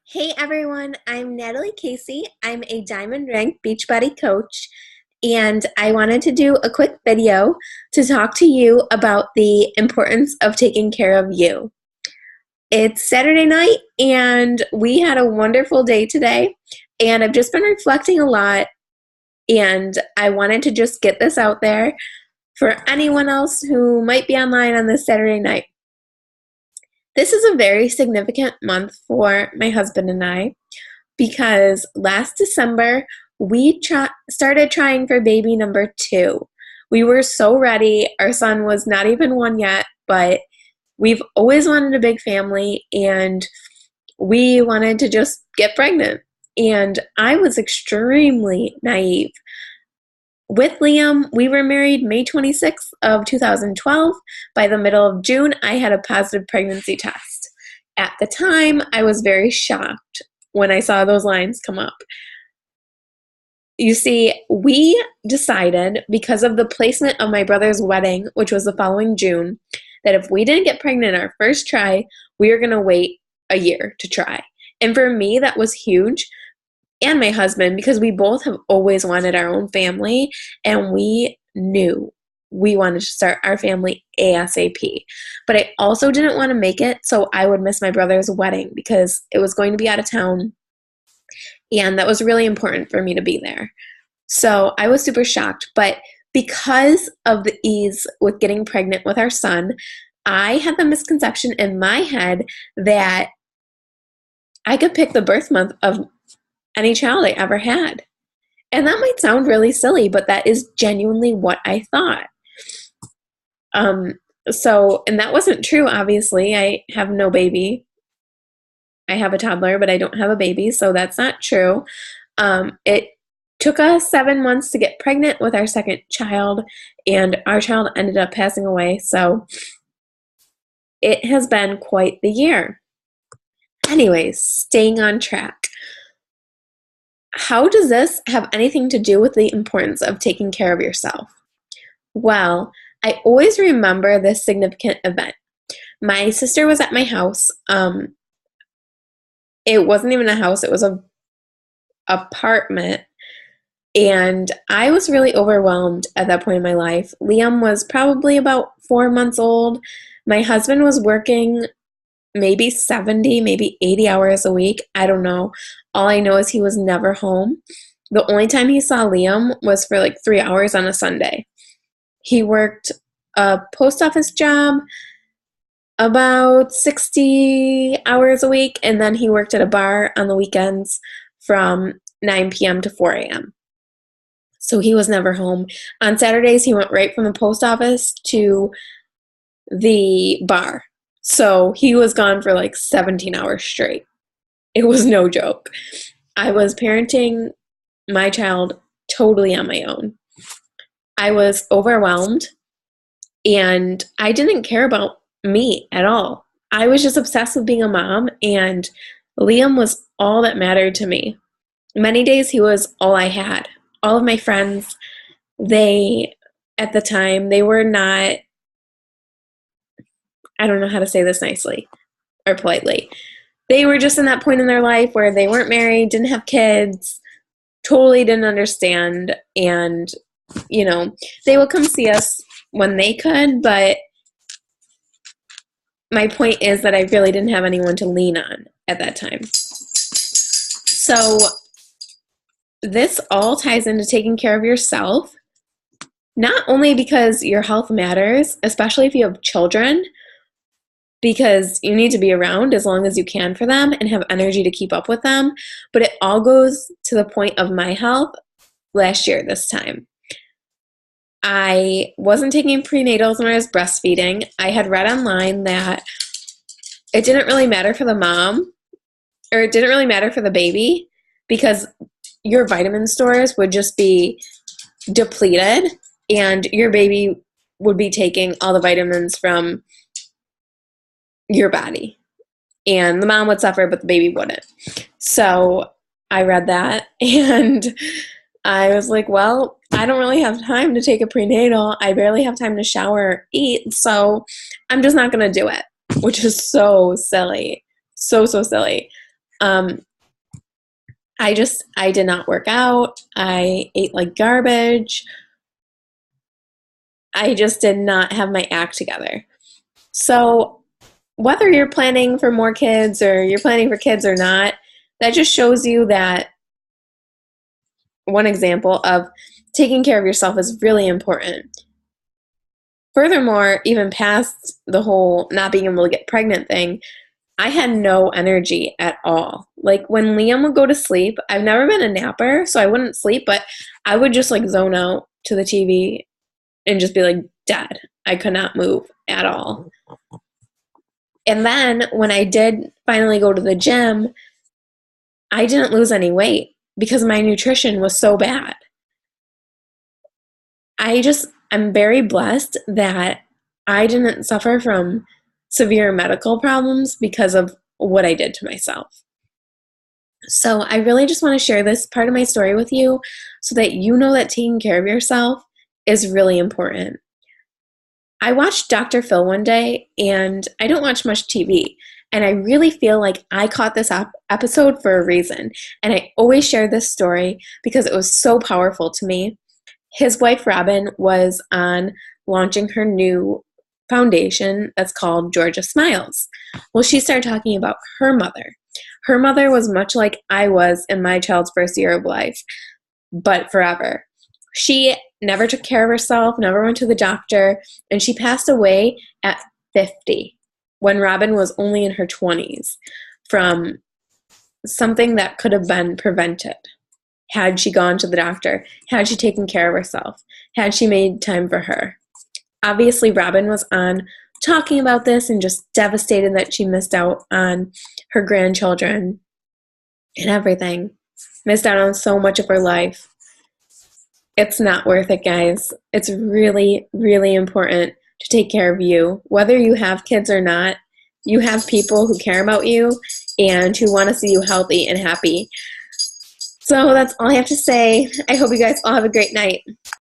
Hey everyone, I'm Natalie Casey. I'm a Diamond Rank Beachbody coach, and I wanted to do a quick video to talk to you about the importance of taking care of you. It's Saturday night, and we had a wonderful day today, and I've just been reflecting a lot, and I wanted to just get this out there for anyone else who might be online on this Saturday night. This is a very significant month for my husband and I because last December we started trying for baby number 2. We were so ready. Our son was not even 1 yet, but we've always wanted a big family and we wanted to just get pregnant. And I was extremely naive. With Liam, we were married May 26th of 2012. By the middle of June, I had a positive pregnancy test. At the time, I was very shocked when I saw those lines come up. You see, we decided, because of the placement of my brother's wedding, which was the following June, that if we didn't get pregnant our first try, we were going to wait a year to try. And for me, that was huge, and my husband, because we both have always wanted our own family, and we knew we wanted to start our family ASAP. But I also didn't want to make it so I would miss my brother's wedding because it was going to be out of town, and that was really important for me to be there. So I was super shocked, but because of the ease with getting pregnant with our son, I had the misconception in my head that I could pick the birth month of any child I ever had. And that might sound really silly, but that is genuinely what I thought. And that wasn't true, obviously. I have no baby. I have a toddler, but I don't have a baby, so that's not true. It took us 7 months to get pregnant with our second child, and our child ended up passing away, so it has been quite the year. Anyways, staying on track. How does this have anything to do with the importance of taking care of yourself? Well, I always remember this significant event. My sister was at my house. It wasn't even a house, it was an apartment. And I was really overwhelmed at that point in my life. Liam was probably about 4 months old. My husband was working maybe 70, maybe 80 hours a week. I don't know. All I know is he was never home. The only time he saw Liam was for like 3 hours on a Sunday. He worked a post office job about 60 hours a week, and then he worked at a bar on the weekends from 9 p.m. to 4 a.m. So he was never home. On Saturdays, he went right from the post office to the bar. So he was gone for like 17 hours straight. It was no joke. I was parenting my child totally on my own. I was overwhelmed, and I didn't care about me at all. I was just obsessed with being a mom, and Liam was all that mattered to me. Many days he was all I had. All of my friends, at the time, they were not, I don't know how to say this nicely or politely. They were just in that point in their life where they weren't married, didn't have kids, totally didn't understand, and, they would come see us when they could, but my point is that I really didn't have anyone to lean on at that time. So this all ties into taking care of yourself, not only because your health matters, especially if you have children, because you need to be around as long as you can for them and have energy to keep up with them, but it all goes to the point of my health last year this time. I wasn't taking prenatals when I was breastfeeding. I had read online that it didn't really matter for the mom, or it didn't really matter for the baby, because your vitamin stores would just be depleted and your baby would be taking all the vitamins from your body, and the mom would suffer but the baby wouldn't. So I read that and I was like, well, I don't really have time to take a prenatal. I barely have time to shower or eat, so I'm just not going to do it, which is so silly. So silly. I did not work out. I ate like garbage. I just did not have my act together. So, whether you're planning for more kids or you're planning for kids or not, that just shows you that one example of taking care of yourself is really important. Furthermore, even past the whole not being able to get pregnant thing, I had no energy at all. Like when Liam would go to sleep, I've never been a napper, so I wouldn't sleep, but I would just like zone out to the TV and just be like dead. I could not move at all. And then when I did finally go to the gym, I didn't lose any weight because my nutrition was so bad. I'm very blessed that I didn't suffer from severe medical problems because of what I did to myself. So I really just want to share this part of my story with you so that you know that taking care of yourself is really important. I watched Dr. Phil one day, and I don't watch much TV, and I really feel like I caught this episode for a reason. And I always share this story because it was so powerful to me. His wife, Robin, was on launching her new foundation that's called Georgia Smiles. Well, she started talking about her mother. Her mother was much like I was in my child's first year of life, but forever. She never took care of herself, never went to the doctor, and she passed away at 50 when Robin was only in her 20s from something that could have been prevented. Had she gone to the doctor, had she taken care of herself, had she made time for her. Obviously, Robin was on talking about this and just devastated that she missed out on her grandchildren and everything. Missed out on so much of her life. It's not worth it, guys. It's really, really important to take care of you. Whether you have kids or not, you have people who care about you and who want to see you healthy and happy. So that's all I have to say. I hope you guys all have a great night.